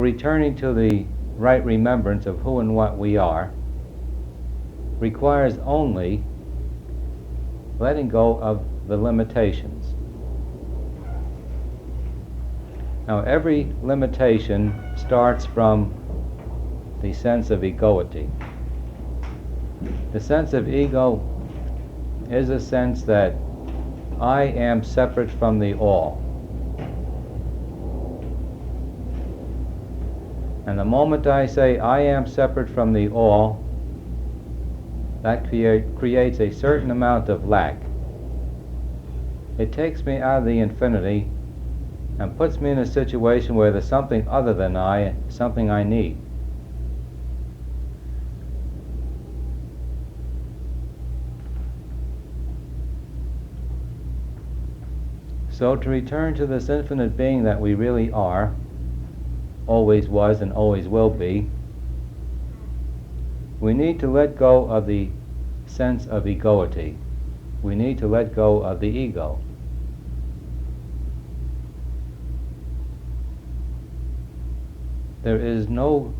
Returning to the right remembrance of who and what we are requires only letting go of the limitations. Now, every limitation starts from the sense of egoity. The sense of ego is a sense that I am separate from the all. And the moment I say I am separate from the all, that creates a certain amount of lack. It takes me out of the infinity and puts me in a situation where there's something other than I, something I need. So to return to this infinite being that we really are, always was and always will be, we need to let go of the sense of egoity. We need to let go of the ego. There is no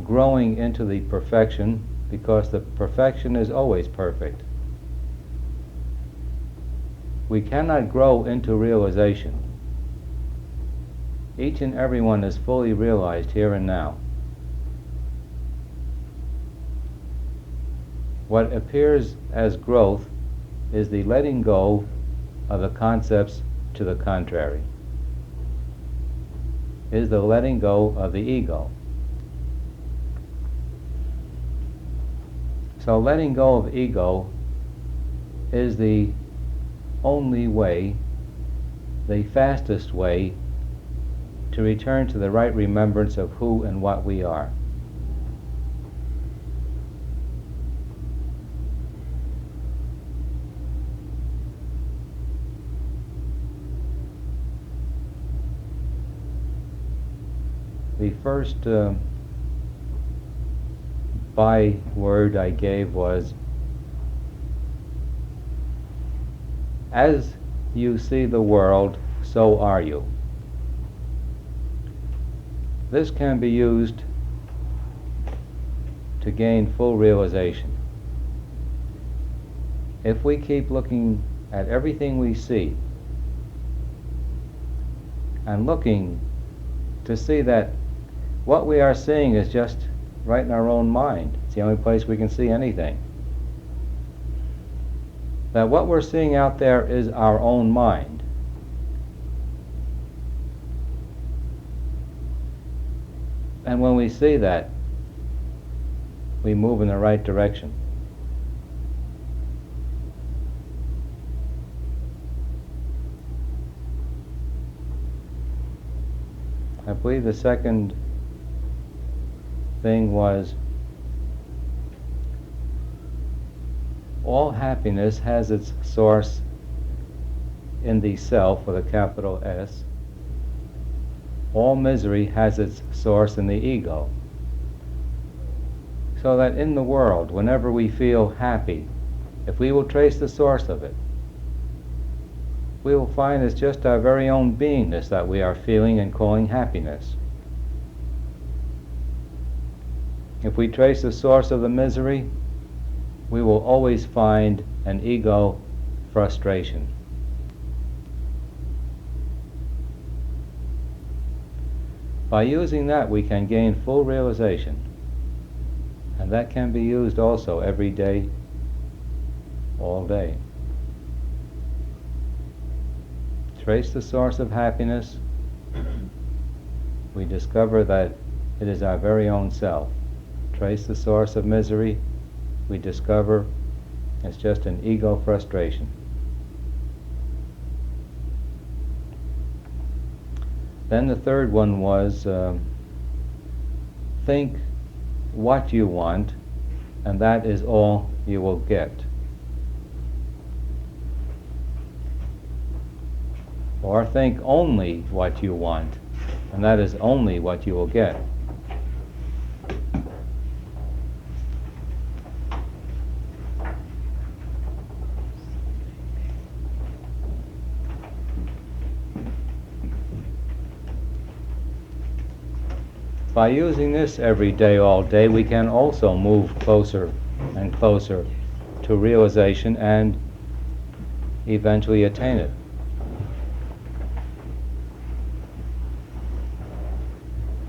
growing into the perfection because the perfection is always perfect. We cannot grow into realization. Each and every one is fully realized here and now. What appears as growth is the letting go of the concepts to the contrary, is the letting go of the ego. So letting go of ego is the only way, the fastest way to return to the right remembrance of who and what we are. The first byword I gave was, as you see the world, so are you. This can be used to gain full realization. If we keep looking at everything we see and looking to see that what we are seeing is just right in our own mind, it's the only place we can see anything, that what we're seeing out there is our own mind. And when we see that, we move in the right direction. I believe the second thing was, all happiness has its source in the self with a capital S. All misery has its source in the ego. So that in the world, whenever we feel happy, if we will trace the source of it, we will find it's just our very own beingness that we are feeling and calling happiness. If we trace the source of the misery, we will always find an ego frustration. By using that, we can gain full realization, and that can be used also every day, all day. Trace the source of happiness. We discover that it is our very own self. Trace the source of misery. We discover it's just an ego frustration. Then the third one was, think what you want, and that is all you will get. Or think only what you want, and that is only what you will get. By using this every day, all day, we can also move closer and closer to realization and eventually attain it.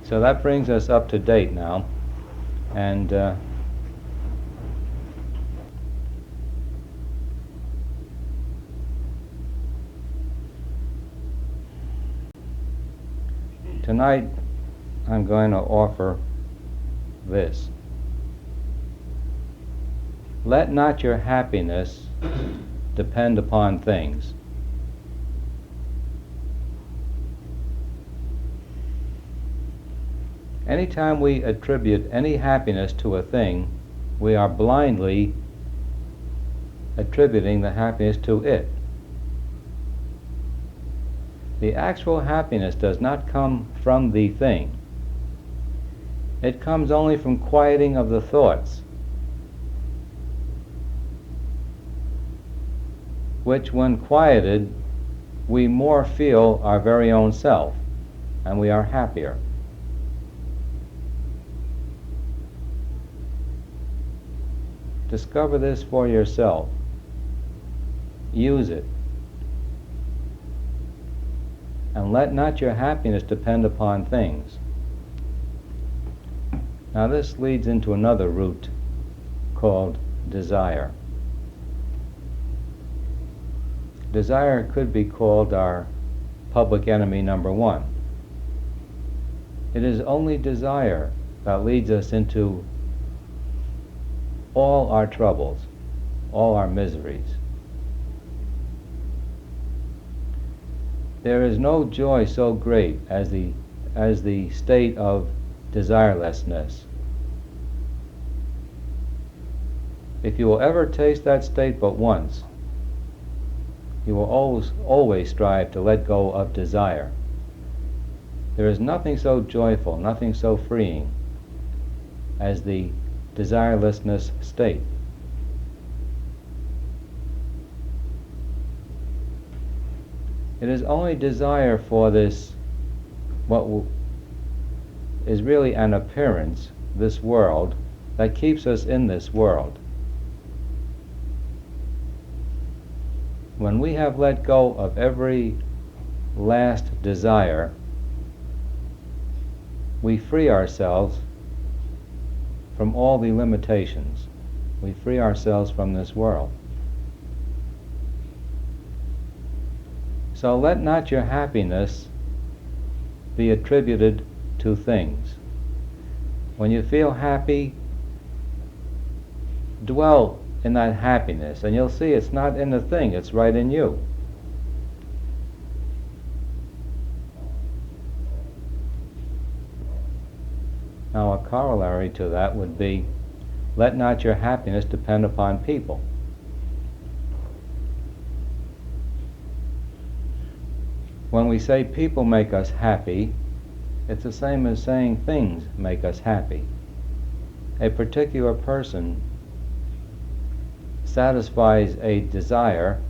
So that brings us up to date now, and tonight I'm going to offer this. Let not your happiness depend upon things. Anytime we attribute any happiness to a thing, we are blindly attributing the happiness to it. The actual happiness does not come from the thing. It comes only from quieting of the thoughts, which when quieted, we more feel our very own self, and we are happier. Discover this for yourself. Use it. And let not your happiness depend upon things. Now this leads into another root called desire. Desire could be called our public enemy number one. It is only desire that leads us into all our troubles, all our miseries. There is no joy so great as the state of desirelessness. If you will ever taste that state but once, you will always strive to let go of desire. There is nothing so joyful, nothing so freeing as the desirelessness state. It is only desire for this, what is really an appearance, this world, that keeps us in this world. When we have let go of every last desire, we free ourselves from all the limitations. We free ourselves from this world. So let not your happiness be attributed to things. When you feel happy, dwell in that happiness, and you'll see it's not in the thing, it's right in you. Now a corollary to that would be, let not your happiness depend upon people. When we say people make us happy, it's the same as saying things make us happy. A particular person satisfies a desire,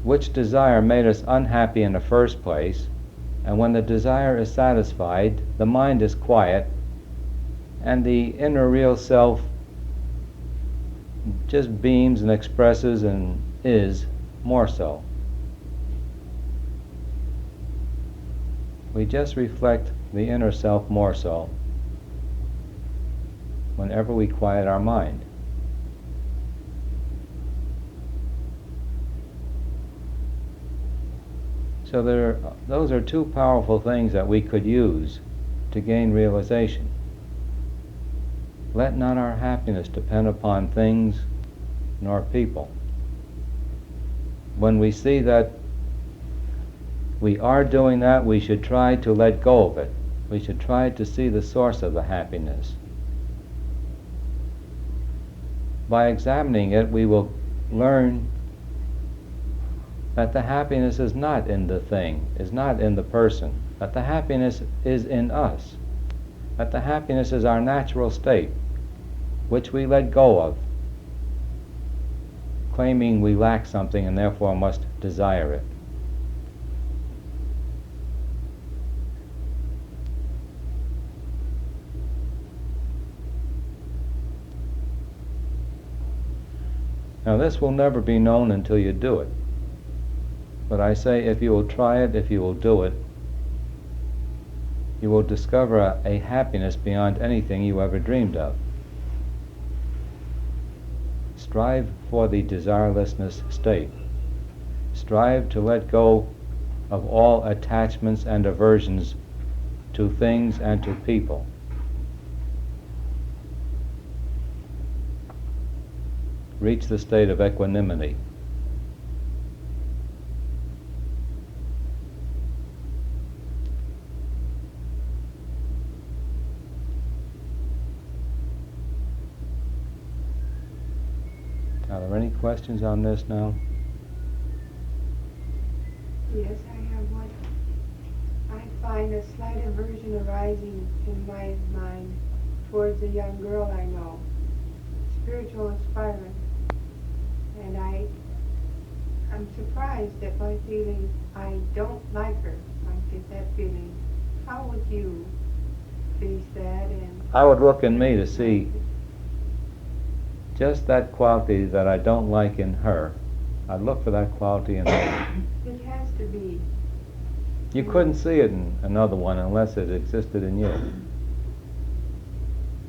which desire made us unhappy in the first place, and when the desire is satisfied, the mind is quiet, and the inner real self just beams and expresses and is more so. We just reflect the inner self more so whenever we quiet our mind. So those are two powerful things that we could use to gain realization. Let not our happiness depend upon things nor people. When we see that we are doing that, we should try to let go of it. We should try to see the source of the happiness. By examining it, we will learn that the happiness is not in the thing, is not in the person, that the happiness is in us, that the happiness is our natural state, which we let go of, claiming we lack something and therefore must desire it. Now this will never be known until you do it. But I say if you will try it, if you will do it, you will discover a happiness beyond anything you ever dreamed of. Strive for the desirelessness state. Strive to let go of all attachments and aversions to things and to people. Reach the state of equanimity. Are there any questions on this now? Yes, I have one. I find a slight aversion arising in my mind towards a young girl I know, spiritual aspirant, and I'm surprised at my feeling I don't like her. I get that feeling. How would you face that? And I would look in me to see just that quality that I don't like in her. I'd look for that quality in her. It has to be. You couldn't see it in another one unless it existed in you.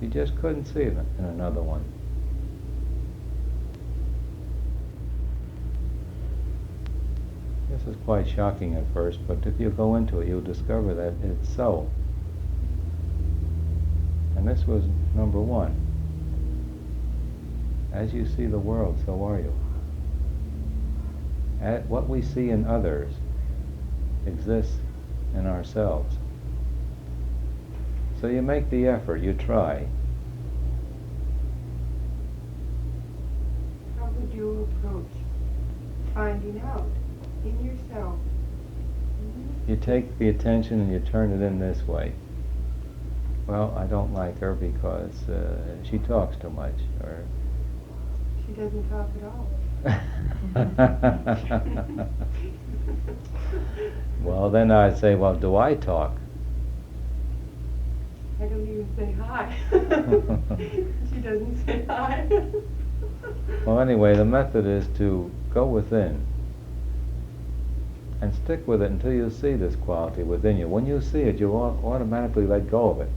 You just couldn't see it in another one. This is quite shocking at first, but if you go into it, you'll discover that it's so. And this was number one. As you see the world, so are you. What we see in others exists in ourselves. So you make the effort, you try. How would you approach finding out in yourself? You take the attention and you turn it in this way. Well, I don't like her because she talks too much, or She doesn't talk at all. well, then I'd say, well, do I talk? I don't even say hi. She doesn't say hi. Well, anyway, the method is to go within and stick with it until you see this quality within you. When you see it, you automatically let go of it.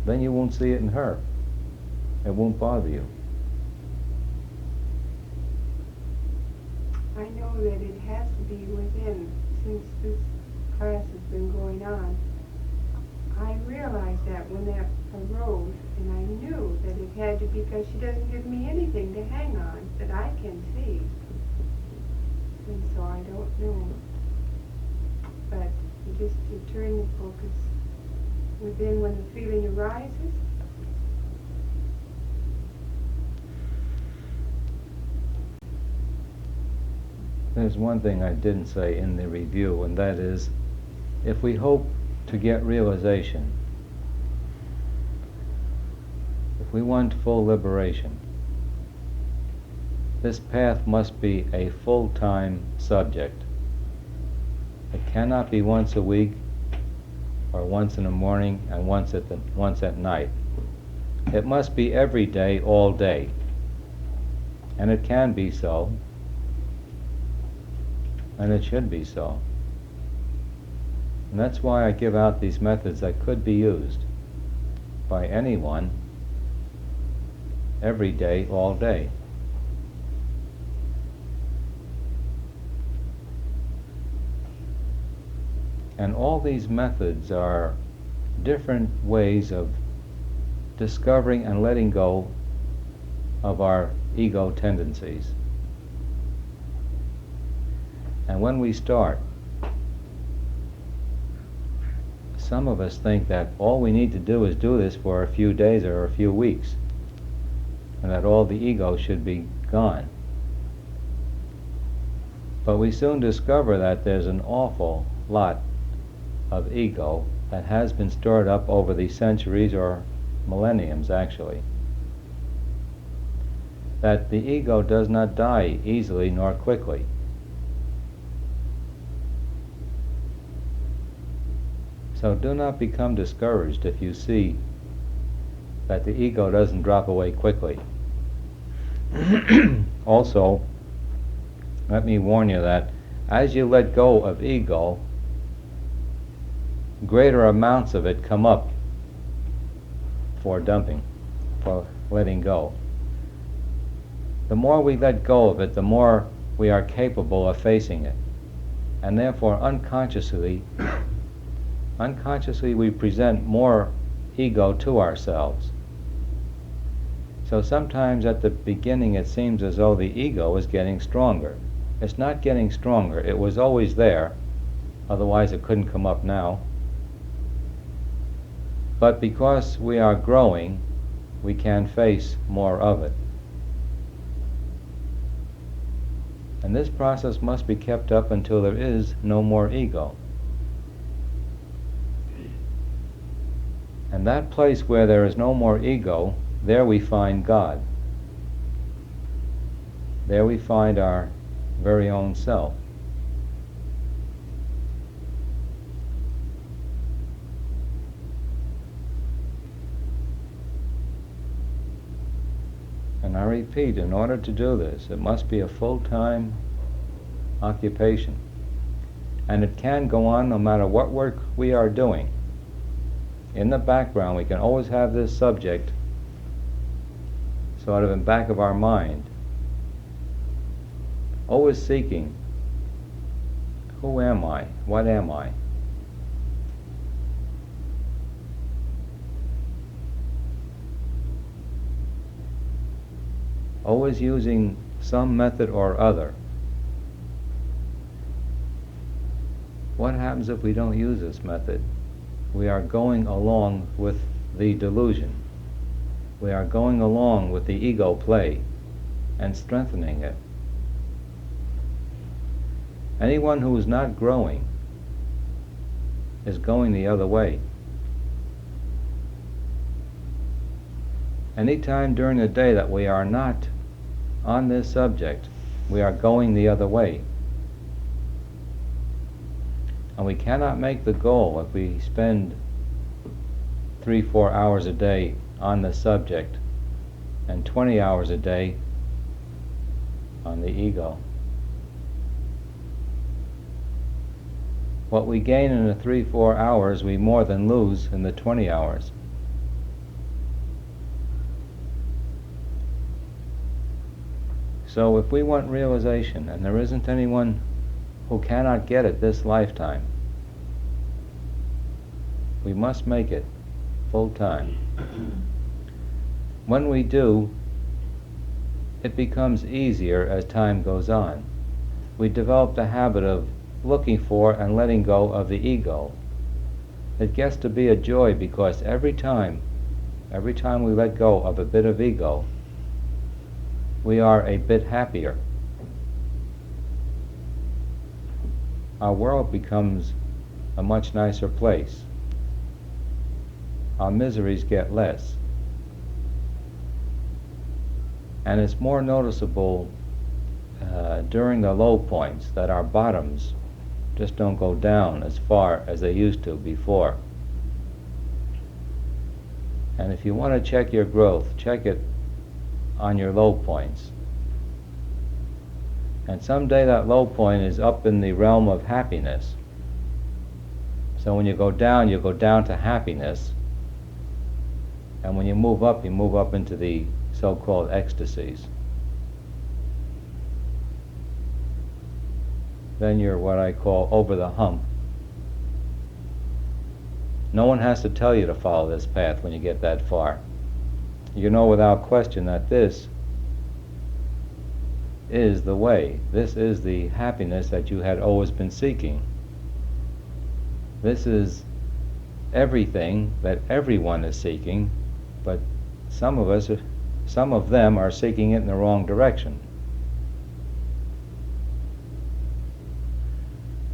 Then you won't see it in her. It won't bother you. I know that it has to be within. Since this class has been going on, I realized that when that arose, and I knew that it had to be because she doesn't give me anything to hang on that I can see. And so I don't know. But you turn the focus within when the feeling arises. There's one thing I didn't say in the review, and that is, if we hope to get realization, if we want full liberation, this path must be a full-time subject. It cannot be once a week, or once in the morning, and once at night. It must be every day, all day. And it can be so. And it should be so. And that's why I give out these methods that could be used by anyone every day, all day. And all these methods are different ways of discovering and letting go of our ego tendencies. And when we start, some of us think that all we need to do is do this for a few days or a few weeks, and that all the ego should be gone. But we soon discover that there's an awful lot of ego that has been stored up over the centuries or millenniums, actually. That the ego does not die easily nor quickly. So do not become discouraged if you see that the ego doesn't drop away quickly. Also, let me warn you that as you let go of ego, greater amounts of it come up for dumping, for letting go. The more we let go of it, the more we are capable of facing it. And therefore, unconsciously we present more ego to ourselves. So sometimes at the beginning it seems as though the ego is getting stronger. It's not getting stronger. It was always there, otherwise it couldn't come up now. But because we are growing, we can face more of it. And this process must be kept up until there is no more ego. And that place where there is no more ego, there we find God. There we find our very own self. And I repeat, in order to do this, it must be a full-time occupation. And it can go on no matter what work we are doing. In the background, we can always have this subject sort of in back of our mind, always seeking, who am I? What am I? Always using some method or other. What happens if we don't use this method? We are going along with the delusion. We are going along with the ego play and strengthening it. Anyone who is not growing is going the other way. Any time during the day that we are not on this subject, we are going the other way. And we cannot make the goal if we spend 3-4 hours a day on the subject and 20 hours a day on the ego. What we gain in the 3-4 hours, we more than lose in the 20 hours. So if we want realization, and there isn't anyone who cannot get it this lifetime, we must make it full-time. When we do, it becomes easier as time goes on. We develop the habit of looking for and letting go of the ego. It gets to be a joy because every time we let go of a bit of ego, we are a bit happier. Our world becomes a much nicer place. Our miseries get less. And it's more noticeable during the low points that our bottoms just don't go down as far as they used to before. And if you want to check your growth, check it on your low points. And someday that low point is up in the realm of happiness. So when you go down to happiness. And when you move up into the so-called ecstasies. Then you're what I call over the hump. No one has to tell you to follow this path when you get that far. You know without question that this is the way. This is the happiness that you had always been seeking. This is everything that everyone is seeking, but some of them are seeking it in the wrong direction.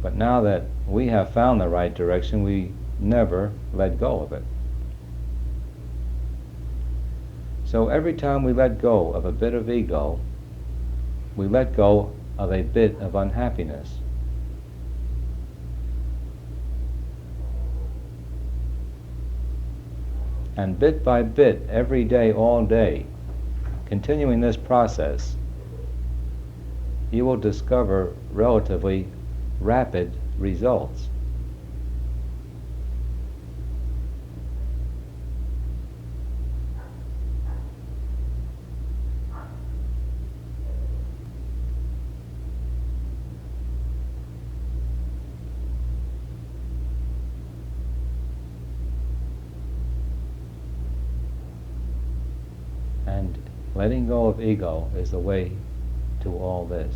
But now that we have found the right direction, we never let go of it. So every time we let go of a bit of ego, we let go of a bit of unhappiness. And bit by bit, every day, all day, continuing this process, you will discover relatively rapid results. And letting go of ego is the way to all this.